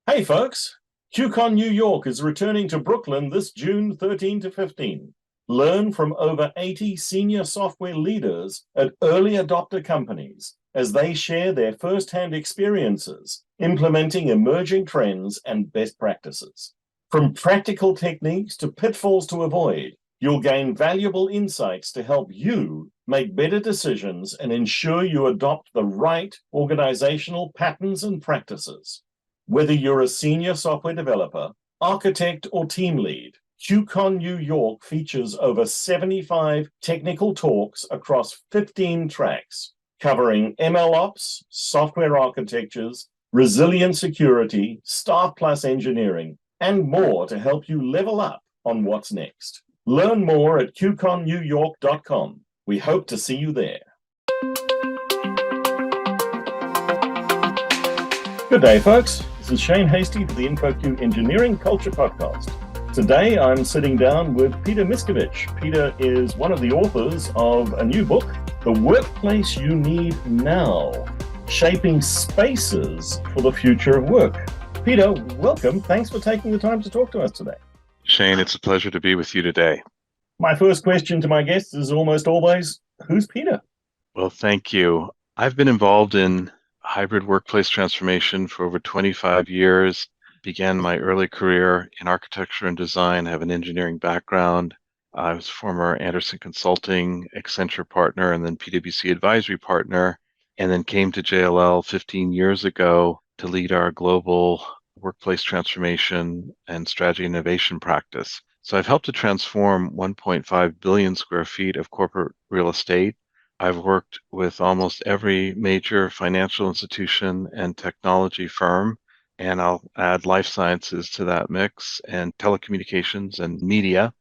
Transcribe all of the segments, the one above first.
Hey folks, QCon New York is returning to Brooklyn this June 13 to 15. Learn from over 80 senior software leaders at early adopter companies as they share their firsthand experiences implementing emerging trends and best practices. From practical techniques to pitfalls to avoid, you'll gain valuable insights to help you make better decisions and ensure you adopt the right organizational patterns and practices. Whether you're a senior software developer, architect, or team lead, QCon New York features over 75 technical talks across 15 tracks, covering MLOps, software architectures, resilient security, staff plus engineering, and more to help you level up on what's next. Learn more at QConNewYork.com. We hope to see you there. Good day, folks. This is Shane Hastie for the InfoQ Engineering Culture Podcast. Today, I'm sitting down with Peter Miscovich. Peter is one of the authors of a new book, The Workplace You Need Now, Shaping Spaces for the Future of Work. Peter, welcome. Thanks for taking the time to talk to us today. Shane, it's a pleasure to be with you today. My first question to my guests is almost always, who's Peter? Well, thank you. I've been involved in hybrid workplace transformation for over 25 years. Began my early career in architecture and design, have an engineering background. I was former Andersen Consulting, Accenture partner, and then PwC advisory partner, and then came to JLL 15 years ago to lead our global workplace transformation and strategy innovation practice. So I've helped to transform 1.5 billion square feet of corporate real estate. I've worked with almost every major financial institution and technology firm, and I'll add life sciences to that mix, and telecommunications and media.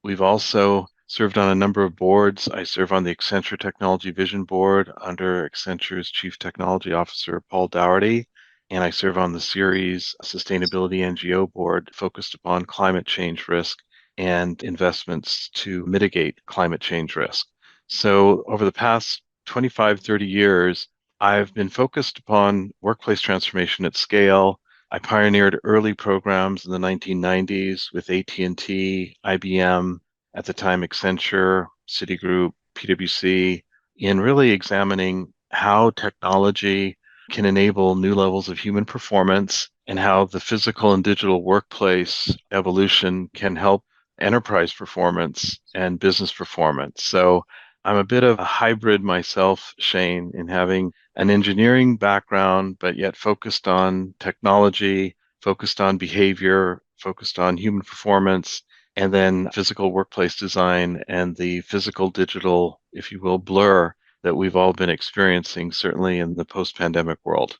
We've also served on a number of boards. I serve on the Accenture Technology Vision Board under Accenture's Chief Technology Officer, Paul Dougherty, and I serve on the Ceres Sustainability NGO Board focused upon climate change risk and investments to mitigate climate change risk. So over the past 25, 30 years, I've been focused upon workplace transformation at scale. I pioneered early programs in the 1990s with AT&T, IBM, at the time Accenture, Citigroup, PwC, in really examining how technology can enable new levels of human performance and how the physical and digital workplace evolution can help enterprise performance and business performance. So I'm a bit of a hybrid myself, Shane, in having an engineering background, but yet focused on technology, focused on behavior, focused on human performance, and then physical workplace design and the physical digital, if you will, blur that we've all been experiencing, certainly in the post-pandemic world.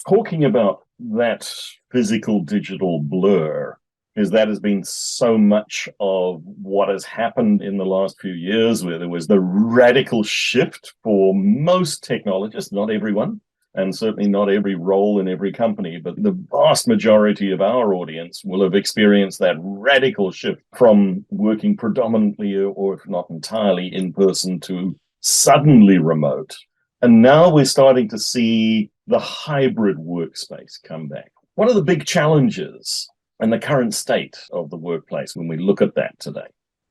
Talking about that physical digital blur, is that has been so much of what has happened in the last few years, where there was the radical shift for most technologists, not everyone, and certainly not every role in every company, but the vast majority of our audience will have experienced that radical shift from working predominantly, or if not entirely, in person to suddenly remote. And now we're starting to see the hybrid workspace come back. What are the big challenges and the current state of the workplace when we look at that today?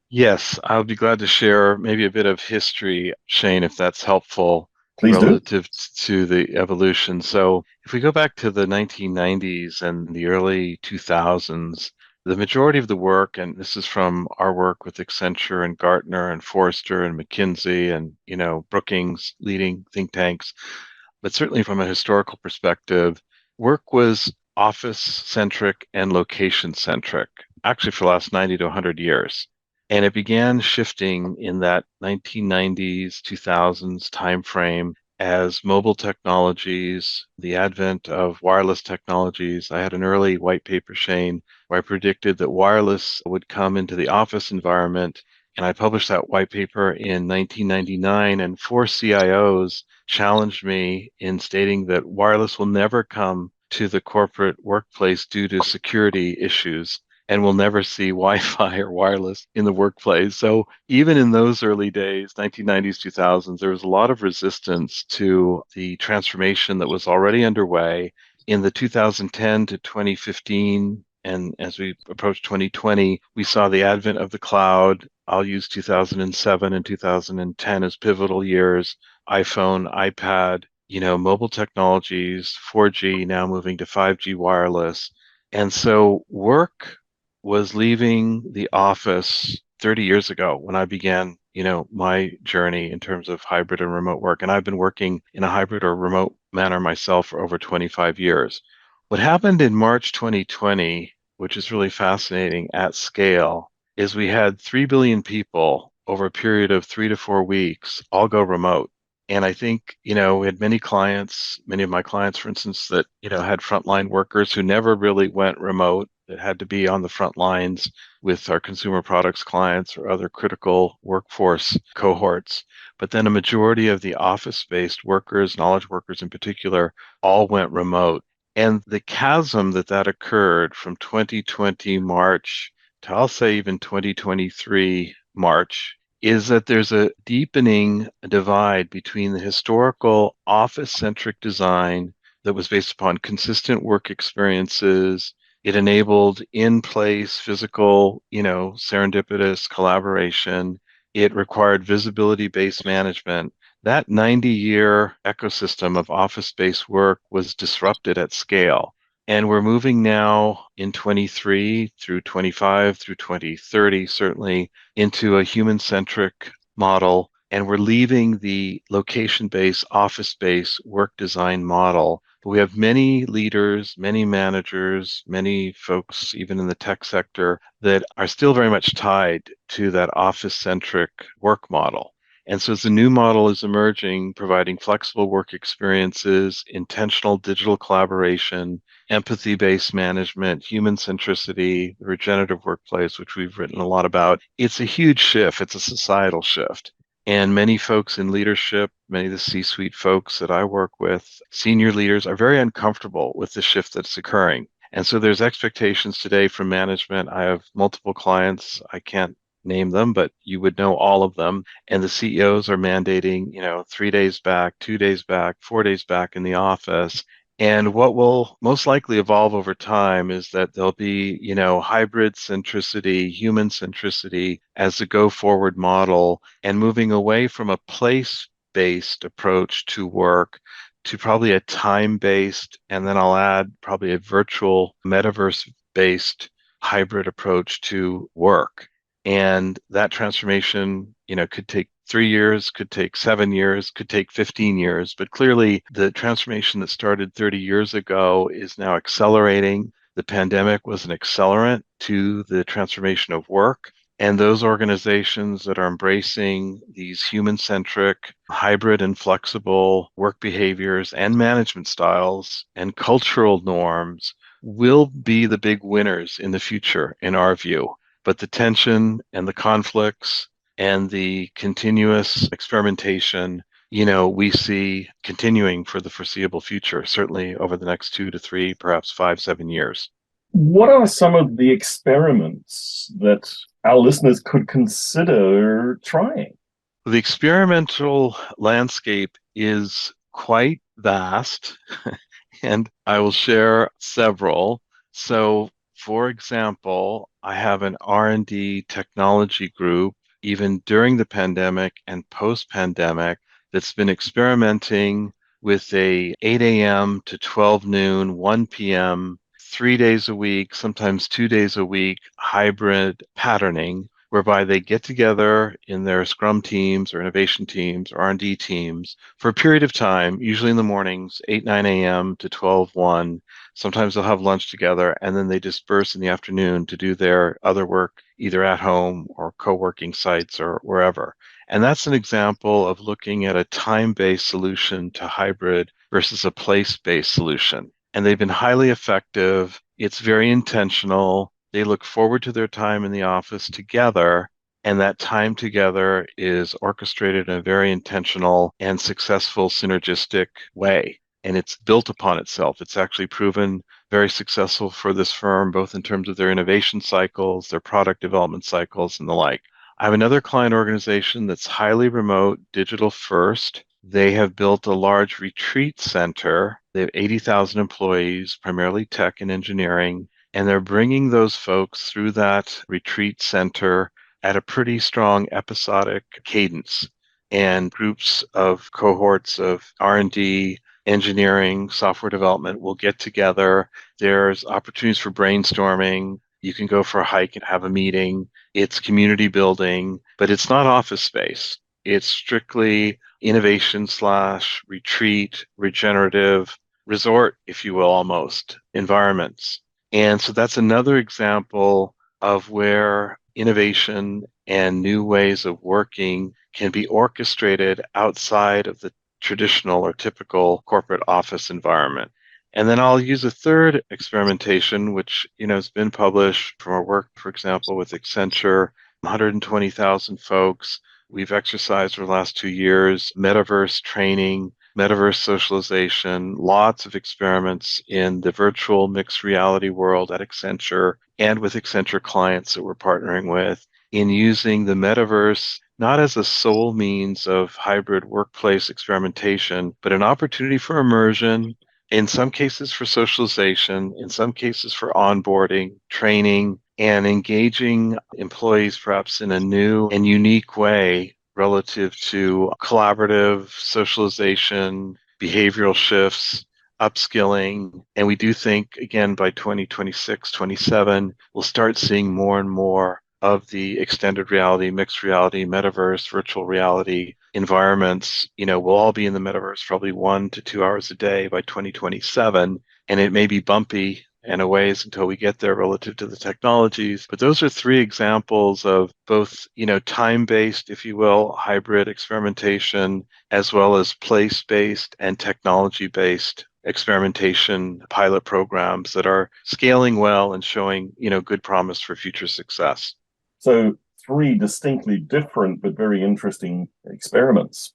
Yes, I'll be glad to share maybe a bit of history, Shane, if that's helpful. Please do. Relative to the evolution. So if we go back to the 1990s and the early 2000s, the majority of the work, and this is from our work with Accenture and Gartner and Forrester and McKinsey and, Brookings, leading think tanks, but certainly from a historical perspective, work was office-centric and location-centric, actually for the last 90 to 100 years. And it began shifting in that 1990s, 2000s timeframe as mobile technologies, the advent of wireless technologies. I had an early white paper, Shane, where I predicted that wireless would come into the office environment. And I published that white paper in 1999, and 4 CIOs challenged me in stating that wireless will never come to the corporate workplace due to security issues, and we'll never see Wi-Fi or wireless in the workplace. So even in those early days, 1990s, 2000s, there was a lot of resistance to the transformation that was already underway in the 2010 to 2015, and as we approach 2020, we saw the advent of the cloud. I'll use 2007 and 2010 as pivotal years. iPhone, iPad, mobile technologies, 4G, now moving to 5G wireless. And so work was leaving the office 30 years ago when I began, my journey in terms of hybrid and remote work. And I've been working in a hybrid or remote manner myself for over 25 years. What happened in March 2020, which is really fascinating at scale, is we had 3 billion people over a period of 3 to 4 weeks all go remote. And I think, we had many of my clients, for instance, that, had frontline workers who never really went remote, that had to be on the front lines with our consumer products clients or other critical workforce cohorts. But then a majority of the office-based workers, knowledge workers in particular, all went remote. And the chasm that occurred from 2020 March to, I'll say, even 2023 March, is that there's a deepening divide between the historical office-centric design that was based upon consistent work experiences. It enabled in-place physical, serendipitous collaboration. It required visibility-based management. That 90-year ecosystem of office-based work was disrupted at scale. And we're moving now in 23 through 25 through 2030, certainly, into a human-centric model. And we're leaving the location-based, office-based work design model. We have many leaders, many managers, many folks, even in the tech sector, that are still very much tied to that office-centric work model. And so as the new model is emerging, providing flexible work experiences, intentional digital collaboration, empathy-based management, human centricity, the regenerative workplace, which we've written a lot about, it's a huge shift. It's a societal shift. And many folks in leadership, many of the C-suite folks that I work with, senior leaders, are very uncomfortable with the shift that's occurring. And so there's expectations today from management. I have multiple clients. I can't name them, but you would know all of them. And the CEOs are mandating, 3 days back, 2 days back, 4 days back in the office. And what will most likely evolve over time is that there'll be, hybrid centricity, human centricity as the go forward model, and moving away from a place-based approach to work to probably a time-based, and then I'll add probably a virtual metaverse-based hybrid approach to work. And that transformation, could take 3 years, could take 7 years, could take 15 years. But clearly, the transformation that started 30 years ago is now accelerating. The pandemic was an accelerant to the transformation of work. And those organizations that are embracing these human-centric, hybrid and flexible work behaviors and management styles and cultural norms will be the big winners in the future, in our view. But the tension and the conflicts and the continuous experimentation, we see continuing for the foreseeable future, certainly over the next 2 to 3, perhaps 5, 7 years. What are some of the experiments that our listeners could consider trying? The experimental landscape is quite vast, and I will share several. So, for example, I have an R&D technology group, even during the pandemic and post-pandemic, that's been experimenting with a 8 a.m. to 12 noon, 1 p.m., 3 days a week, sometimes 2 days a week, hybrid patterning, whereby they get together in their Scrum teams or innovation teams or R&D teams for a period of time, usually in the mornings, 8, 9 a.m. to 12, 1. Sometimes they'll have lunch together, and then they disperse in the afternoon to do their other work, either at home or co-working sites or wherever. And that's an example of looking at a time-based solution to hybrid versus a place-based solution. And they've been highly effective. It's very intentional. They look forward to their time in the office together, and that time together is orchestrated in a very intentional and successful synergistic way. And it's built upon itself. It's actually proven very successful for this firm, both in terms of their innovation cycles, their product development cycles, and the like. I have another client organization that's highly remote, digital first. They have built a large retreat center They have 80,000 employees, primarily tech and engineering, and they're bringing those folks through that retreat center at a pretty strong episodic cadence. And groups of cohorts of R&D, engineering, software development will get together. There's opportunities for brainstorming. You can go for a hike and have a meeting. It's community building, but it's not office space. It's strictly innovation slash retreat, regenerative, resort, if you will, almost environments. And so that's another example of where innovation and new ways of working can be orchestrated outside of the traditional or typical corporate office environment. And then I'll use a third experimentation, which has been published from our work, for example, with Accenture, 120,000 folks. We've exercised over the last 2 years, metaverse training, metaverse socialization, lots of experiments in the virtual mixed reality world at Accenture and with Accenture clients that we're partnering with in using the metaverse not as a sole means of hybrid workplace experimentation, but an opportunity for immersion, in some cases for socialization, in some cases for onboarding, training, and engaging employees perhaps in a new and unique way relative to collaborative socialization, behavioral shifts, upskilling. And we do think, again, by 2026, 27, we'll start seeing more and more of the extended reality, mixed reality, metaverse, virtual reality environments. We'll all be in the metaverse probably 1 to 2 hours a day by 2027. And it may be bumpy and a ways until we get there relative to the technologies. But those are three examples of both, time-based, if you will, hybrid experimentation, as well as place-based and technology-based experimentation pilot programs that are scaling well and showing, good promise for future success. So three distinctly different but very interesting experiments.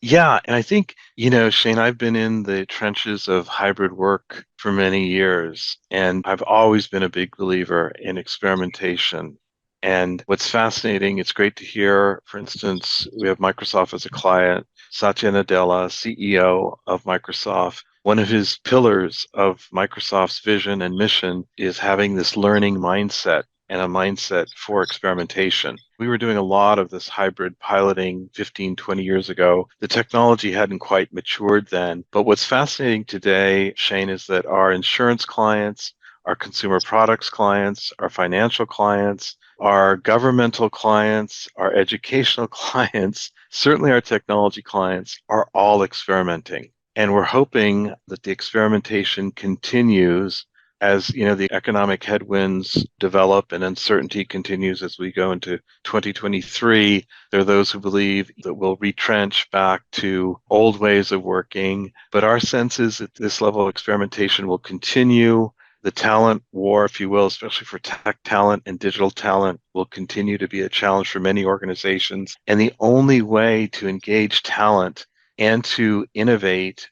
Yeah, and I think, Shane, I've been in the trenches of hybrid work for many years, and I've always been a big believer in experimentation. And what's fascinating, it's great to hear, for instance, we have Microsoft as a client, Satya Nadella, CEO of Microsoft. One of his pillars of Microsoft's vision and mission is having this learning mindset and a mindset for experimentation. We were doing a lot of this hybrid piloting 15, 20 years ago. The technology hadn't quite matured then. But what's fascinating today, Shane, is that our insurance clients, our consumer products clients, our financial clients, our governmental clients, our educational clients, certainly our technology clients are all experimenting. And we're hoping that the experimentation continues as the economic headwinds develop and uncertainty continues as we go into 2023. There are those who believe that we'll retrench back to old ways of working, but our sense is that this level of experimentation will continue. The talent war, if you will, especially for tech talent and digital talent, will continue to be a challenge for many organizations. And the only way to engage talent and to innovate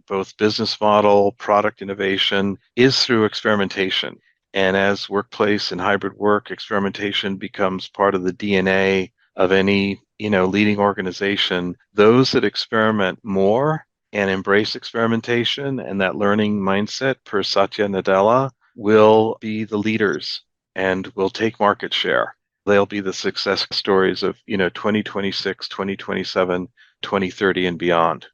both business model, product innovation is through experimentation. And as workplace and hybrid work, experimentation becomes part of the DNA of any, leading organization. Those that experiment more and embrace experimentation and that learning mindset per Satya Nadella will be the leaders and will take market share. They'll be the success stories of, 2026, 2027, 2030 and beyond.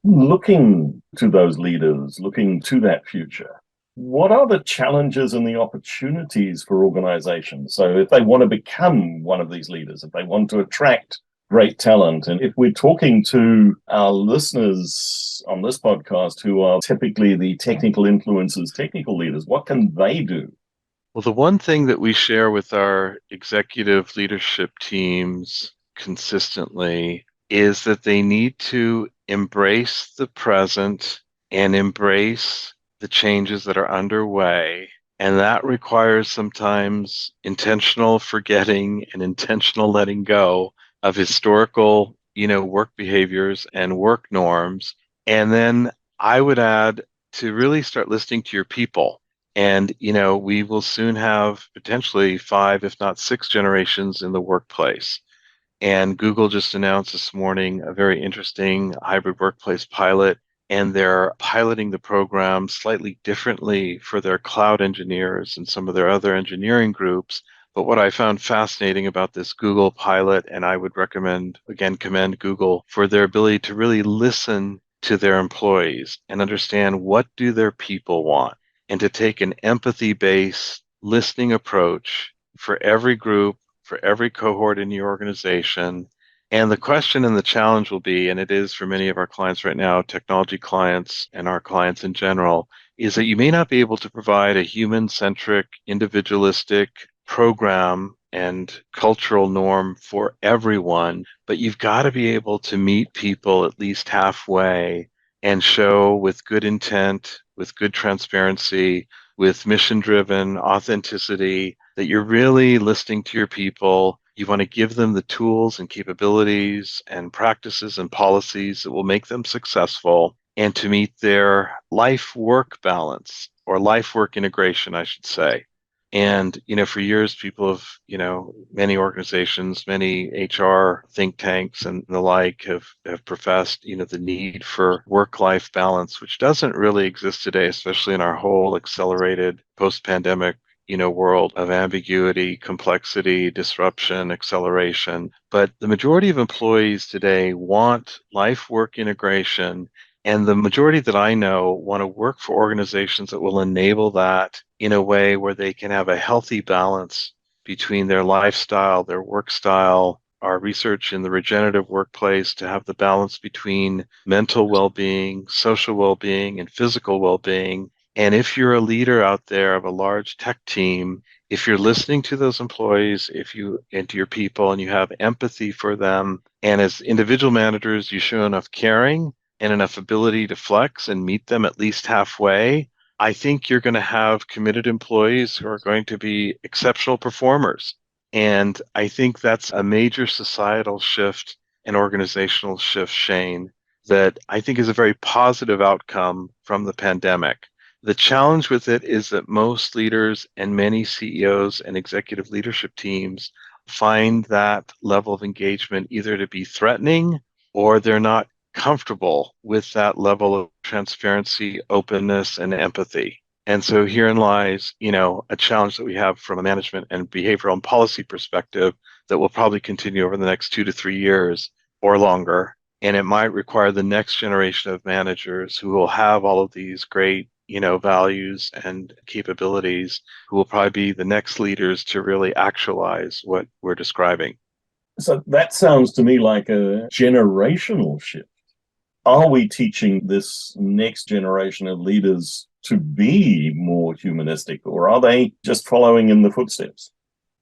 Looking to those leaders, looking to that future, what are the challenges and the opportunities for organizations? So if they want to become one of these leaders, if they want to attract great talent, and if we're talking to our listeners on this podcast who are typically the technical influencers, technical leaders, what can they do? Well, the one thing that we share with our executive leadership teams consistently is that they need to embrace the present and embrace the changes that are underway. And that requires sometimes intentional forgetting and intentional letting go of historical, work behaviors and work norms. And then I would add to really start listening to your people. And, we will soon have potentially 5, if not 6 generations in the workplace. And Google just announced this morning a very interesting hybrid workplace pilot and they're piloting the program slightly differently for their cloud engineers and some of their other engineering groups. But what I found fascinating about this Google pilot, and I would recommend, again, commend Google for their ability to really listen to their employees and understand what do their people want, and to take an empathy-based listening approach for every group, for every cohort in your organization. And the question and the challenge will be, and it is for many of our clients right now, technology clients and our clients in general, is that you may not be able to provide a human-centric, individualistic program and cultural norm for everyone, but you've got to be able to meet people at least halfway and show with good intent, with good transparency, with mission-driven authenticity, that you're really listening to your people. You want to give them the tools and capabilities and practices and policies that will make them successful and to meet their life-work balance, or life-work integration, I should say. And, for years, people have, many organizations, many HR think tanks and the like have professed, the need for work-life balance, which doesn't really exist today, especially in our whole accelerated post-pandemic, world of ambiguity, complexity, disruption, acceleration. But the majority of employees today want life-work integration, and the majority that I know want to work for organizations that will enable that in a way where they can have a healthy balance between their lifestyle, their work style, our research in the regenerative workplace to have the balance between mental well-being, social well-being, and physical well-being. And if you're a leader out there of a large tech team, if you're listening to those employees, and to your people, and you have empathy for them, and as individual managers, you show enough caring and enough ability to flex and meet them at least halfway, I think you're going to have committed employees who are going to be exceptional performers. And I think that's a major societal shift and organizational shift, Shane, that I think is a very positive outcome from the pandemic. The challenge with it is that most leaders and many CEOs and executive leadership teams find that level of engagement either to be threatening, or they're not comfortable with that level of transparency, openness, and empathy. And so herein lies, a challenge that we have from a management and behavioral and policy perspective that will probably continue over the next 2 to 3 years or longer. And it might require the next generation of managers who will have all of these great, values and capabilities, who will probably be the next leaders to really actualize what we're describing. So that sounds to me like a generational shift. Are we teaching this next generation of leaders to be more humanistic, or are they just following in the footsteps?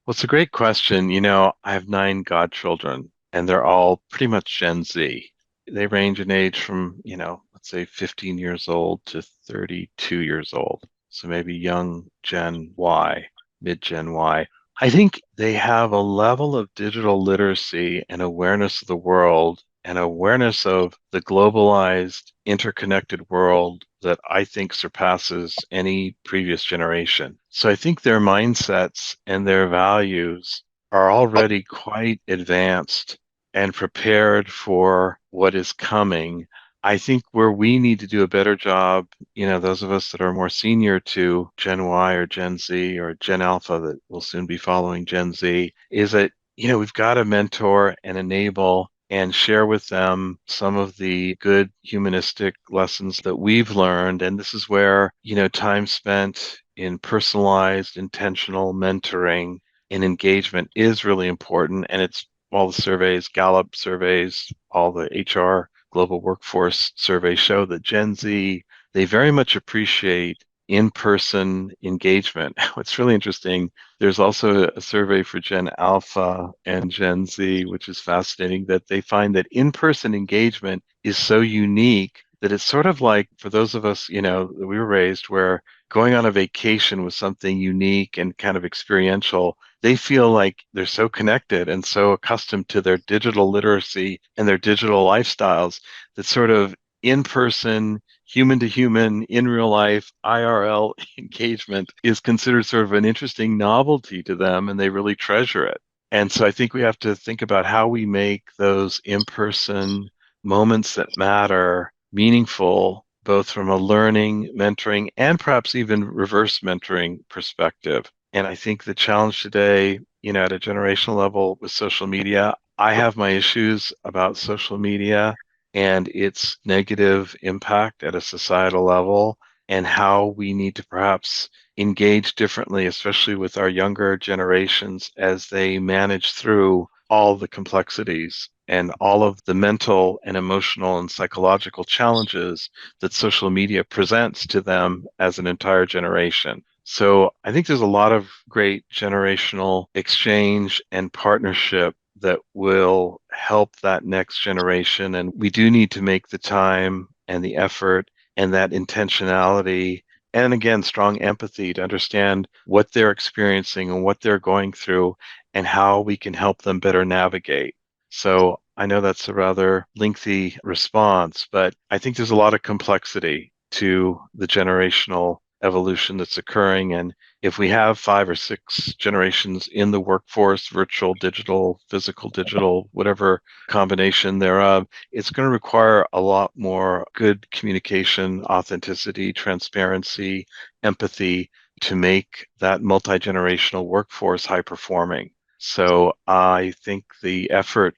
Well, it's a great question. I have 9 godchildren, and they're all pretty much Gen Z. They range in age from, let's say 15 years old to 32 years old. So maybe young Gen Y, mid-Gen Y. I think they have a level of digital literacy and awareness of the world and awareness of the globalized, interconnected world that I think surpasses any previous generation. So I think their mindsets and their values are already quite advanced and prepared for what is coming. I think where we need to do a better job, those of us that are more senior to Gen Y or Gen Z or Gen Alpha that will soon be following Gen Z, is that, we've got to mentor and enable and share with them some of the good humanistic lessons that we've learned. And this is where, time spent in personalized, intentional mentoring and engagement is really important. And it's all the surveys, Gallup surveys, all the HR global workforce surveys show that Gen Z, they very much appreciate in-person engagement. What's really interesting, there's also a survey for Gen Alpha and Gen Z, which is fascinating, that they find that in-person engagement is so unique that it's sort of like, for those of us, that we were raised where going on a vacation was something unique and kind of experiential. They feel like they're so connected and so accustomed to their digital literacy and their digital lifestyles that sort of in-person, human to human, in real life, IRL engagement is considered sort of an interesting novelty to them, and they really treasure it. And so I think we have to think about how we make those in-person moments that matter meaningful, both from a learning, mentoring, and perhaps even reverse mentoring perspective. And I think the challenge today, at a generational level with social media, I have my issues about social media and its negative impact at a societal level, and how we need to perhaps engage differently, especially with our younger generations as they manage through all the complexities and all of the mental and emotional and psychological challenges that social media presents to them as an entire generation. So I think there's a lot of great generational exchange and partnership that will help that next generation. And we do need to make the time and the effort and that intentionality, and again, strong empathy to understand what they're experiencing and what they're going through and how we can help them better navigate. So I know that's a rather lengthy response, but I think there's a lot of complexity to the generational evolution that's occurring. And if we have 5 or 6 generations in the workforce, virtual, digital, physical, digital, whatever combination thereof, it's going to require a lot more good communication, authenticity, transparency, empathy to make that multi-generational workforce high performing. So I think the effort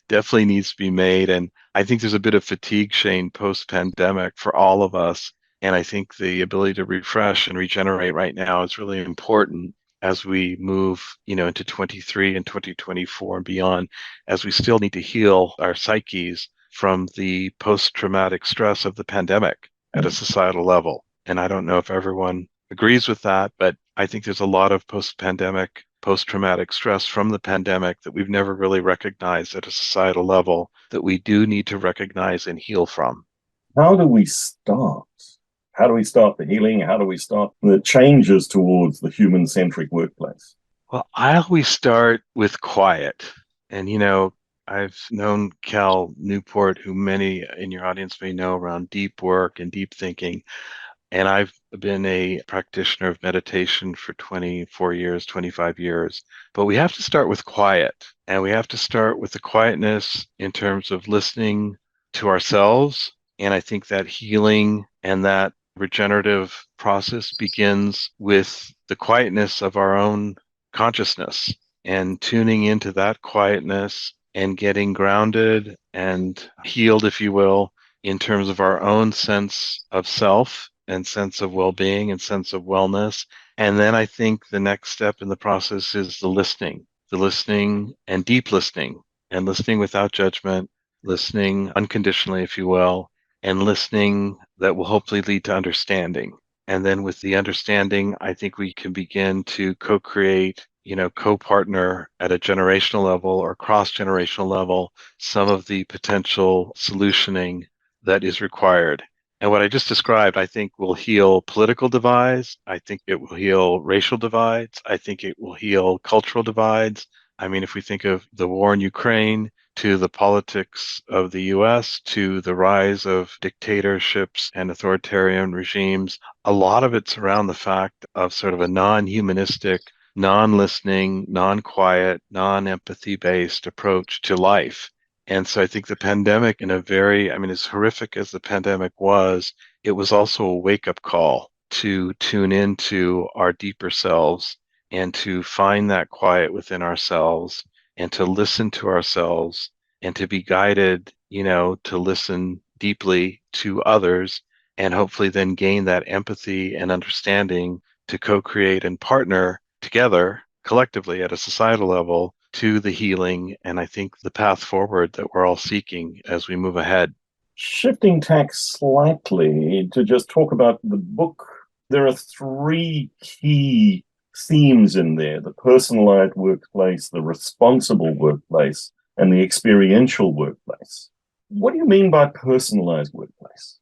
definitely needs to be made. And I think there's a bit of fatigue, Shane, post-pandemic for all of us. And I think the ability to refresh and regenerate right now is really important as we move, into 23 and 2024 and beyond, as we still need to heal our psyches from the post-traumatic stress of the pandemic at a societal level. And I don't know if everyone agrees with that, but I think there's a lot of post-pandemic, post-traumatic stress from the pandemic that we've never really recognized at a societal level that we do need to recognize and heal from. How do we start? How do we start the healing? How do we start the changes towards the human-centric workplace? Well, I always start with quiet. And, I've known Cal Newport, who many in your audience may know, around deep work and deep thinking. And I've been a practitioner of meditation for 24 years, 25 years. But we have to start with quiet. And we have to start with the quietness in terms of listening to ourselves. And I think that healing and that regenerative process begins with the quietness of our own consciousness and tuning into that quietness and getting grounded and healed, if you will, in terms of our own sense of self and sense of well-being and sense of wellness. And then I think the next step in the process is the listening and deep listening, and listening without judgment, listening unconditionally, if you will, and listening that will hopefully lead to understanding. And then with the understanding, I think we can begin to co-create, co-partner at a generational level or cross-generational level, some of the potential solutioning that is required. And what I just described, I think, will heal political divides. I think it will heal racial divides. I think it will heal cultural divides. I mean, if we think of the war in Ukraine, to the politics of the US, to the rise of dictatorships and authoritarian regimes, a lot of it's around the fact of sort of a non-humanistic, non-listening, non-quiet, non-empathy based approach to life. And so I think the pandemic, as horrific as the pandemic was, it was also a wake-up call to tune into our deeper selves and to find that quiet within ourselves and to listen to ourselves and to be guided, to listen deeply to others and hopefully then gain that empathy and understanding to co-create and partner together collectively at a societal level to the healing and I think the path forward that we're all seeking as we move ahead. Shifting tack slightly to just talk about the book, there are 3 key themes in there: the personalized workplace, the responsible workplace, and the experiential workplace. What do you mean by personalized workplace?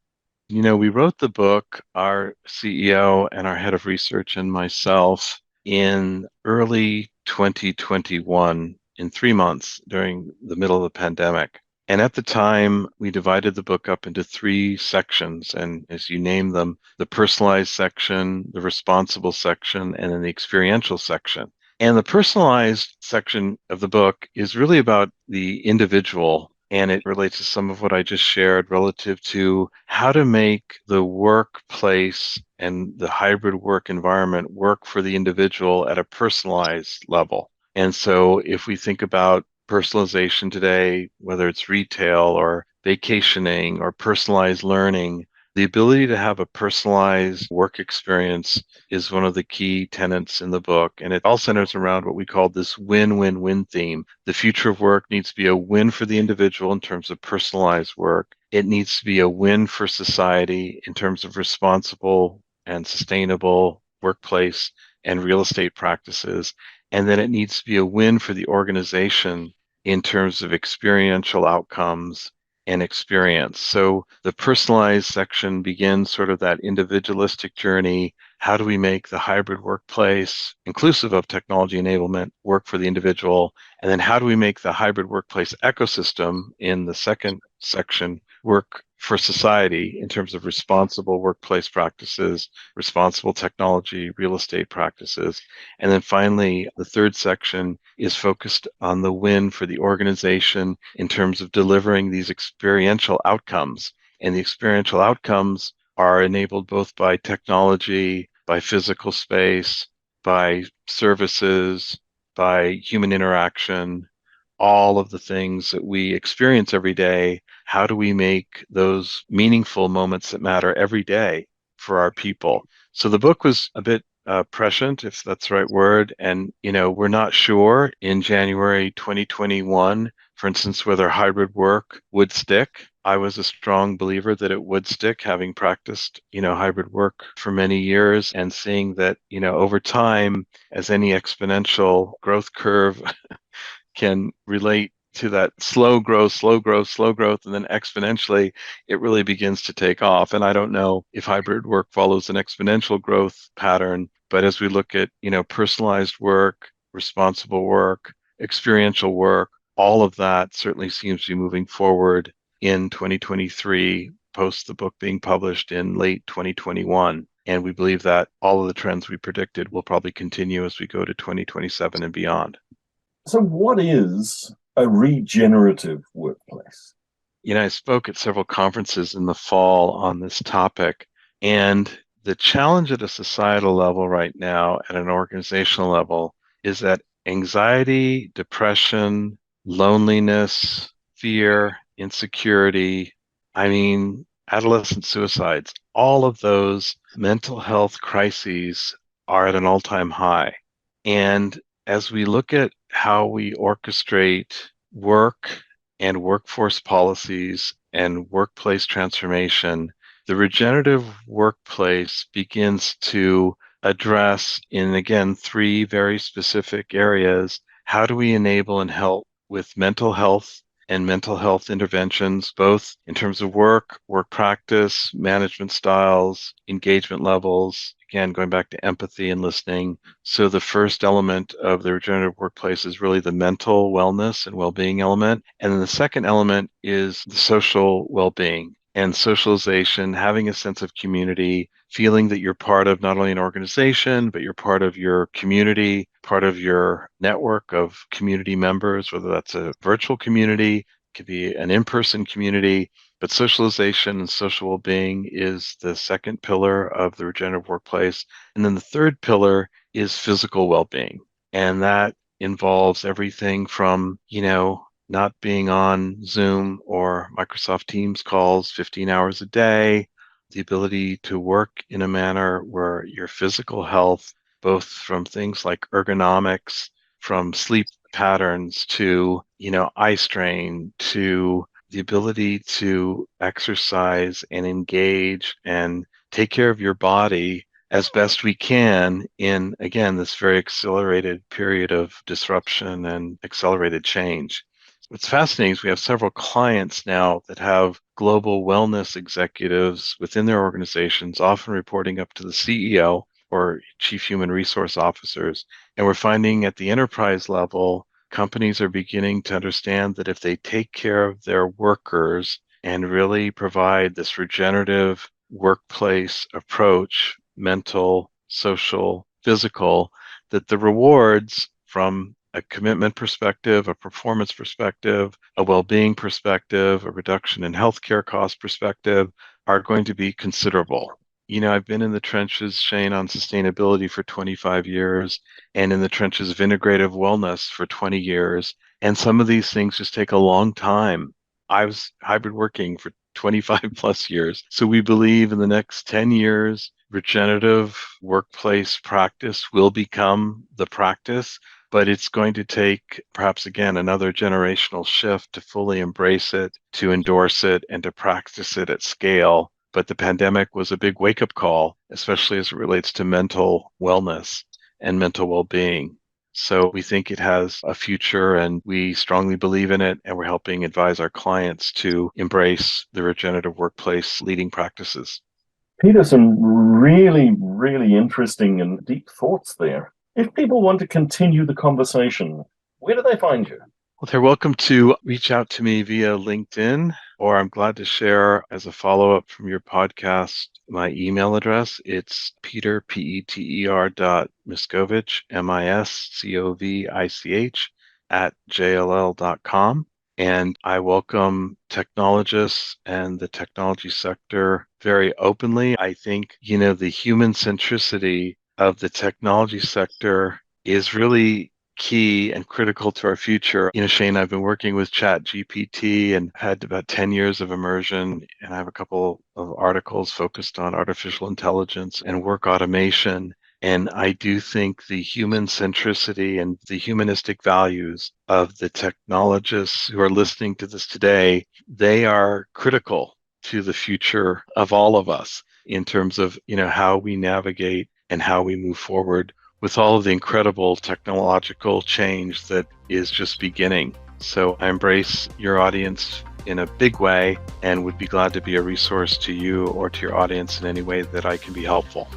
We wrote the book, our CEO and our head of research and myself, in early 2021, in 3 months during the middle of the pandemic. And at the time, we divided the book up into 3 sections. And as you name them, the personalized section, the responsible section, and then the experiential section. And the personalized section of the book is really about the individual And it relates to some of what I just shared relative to how to make the workplace and the hybrid work environment work for the individual at a personalized level. And so if we think about personalization today, whether it's retail or vacationing or personalized learning, the ability to have a personalized work experience is one of the key tenets in the book. And it all centers around what we call this win-win-win theme. The future of work needs to be a win for the individual in terms of personalized work. It needs to be a win for society in terms of responsible and sustainable workplace and real estate practices. And then it needs to be a win for the organization in terms of experiential outcomes and experience. So the personalized section begins sort of that individualistic journey. How do we make the hybrid workplace, inclusive of technology enablement, work for the individual? And then how do we make the hybrid workplace ecosystem in the second section work for society in terms of responsible workplace practices, responsible technology, real estate practices? And then finally, the third section is focused on the win for the organization in terms of delivering these experiential outcomes. And the experiential outcomes are enabled both by technology, by physical space, by services, by human interaction, all of the things that we experience every day. How do we make those meaningful moments that matter every day for our people? So the book was a bit prescient, if that's the right word. And, we're not sure in January 2021, for instance, whether hybrid work would stick. I was a strong believer that it would stick, having practiced, hybrid work for many years and seeing that, over time, as any exponential growth curve can relate to that slow growth, slow growth, slow growth, and then exponentially, it really begins to take off. And I don't know if hybrid work follows an exponential growth pattern, but as we look at, personalized work, responsible work, experiential work, all of that certainly seems to be moving forward in 2023, post the book being published in late 2021. And we believe that all of the trends we predicted will probably continue as we go to 2027 and beyond. So, what is a regenerative workplace? I spoke at several conferences in the fall on this topic, and the challenge at a societal level right now, at an organizational level, is that anxiety, depression, loneliness, fear, insecurity, adolescent suicides, all of those mental health crises are at an all-time high. And as we look at how we orchestrate work and workforce policies and workplace transformation, the regenerative workplace begins to address, in again, three very specific areas. How do we enable and help with mental health and mental health interventions, both in terms of work practice, management styles, engagement levels, again, going back to empathy and listening. So the first element of the regenerative workplace is really the mental wellness and well-being element. And then the second element is the social well-being and socialization, having a sense of community, feeling that you're part of not only an organization, but you're part of your community, part of your network of community members, whether that's a virtual community, it could be an in-person community. But socialization and social well-being is the second pillar of the regenerative workplace. And then the third pillar is physical well-being. And that involves everything from, not being on Zoom or Microsoft Teams calls 15 hours a day, the ability to work in a manner where your physical health, both from things like ergonomics, from sleep patterns to, eye strain, to the ability to exercise and engage and take care of your body as best we can in, again, this very accelerated period of disruption and accelerated change. What's fascinating is we have several clients now that have global wellness executives within their organizations, often reporting up to the CEO or chief human resource officers. And we're finding at the enterprise level, companies are beginning to understand that if they take care of their workers and really provide this regenerative workplace approach, mental, social, physical, that the rewards from a commitment perspective, a performance perspective, a well-being perspective, a reduction in healthcare cost perspective are going to be considerable. I've been in the trenches, Shane, on sustainability for 25 years and in the trenches of integrative wellness for 20 years. And some of these things just take a long time. I was hybrid working for 25 plus years. So we believe in the next 10 years, regenerative workplace practice will become the practice, but it's going to take perhaps again another generational shift to fully embrace it, to endorse it, and to practice it at scale. But the pandemic was a big wake-up call, especially as it relates to mental wellness and mental well-being. So we think it has a future and we strongly believe in it, and we're helping advise our clients to embrace the regenerative workplace leading practices. Peter, some really, really interesting and deep thoughts there. If people want to continue the conversation, where do they find you? Well, they're welcome to reach out to me via LinkedIn, or I'm glad to share as a follow-up from your podcast, my email address. It's Peter, Peter Miscovich, Miscovich @jll.com. And I welcome technologists and the technology sector very openly. I think, the human centricity of the technology sector is really key and critical to our future. Shane, I've been working with ChatGPT and had about 10 years of immersion, and I have a couple of articles focused on artificial intelligence and work automation. And I do think the human centricity and the humanistic values of the technologists who are listening to this today, they are critical to the future of all of us in terms of, how we navigate and how we move forward with all of the incredible technological change that is just beginning. So I embrace your audience in a big way and would be glad to be a resource to you or to your audience in any way that I can be helpful.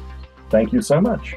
Thank you so much.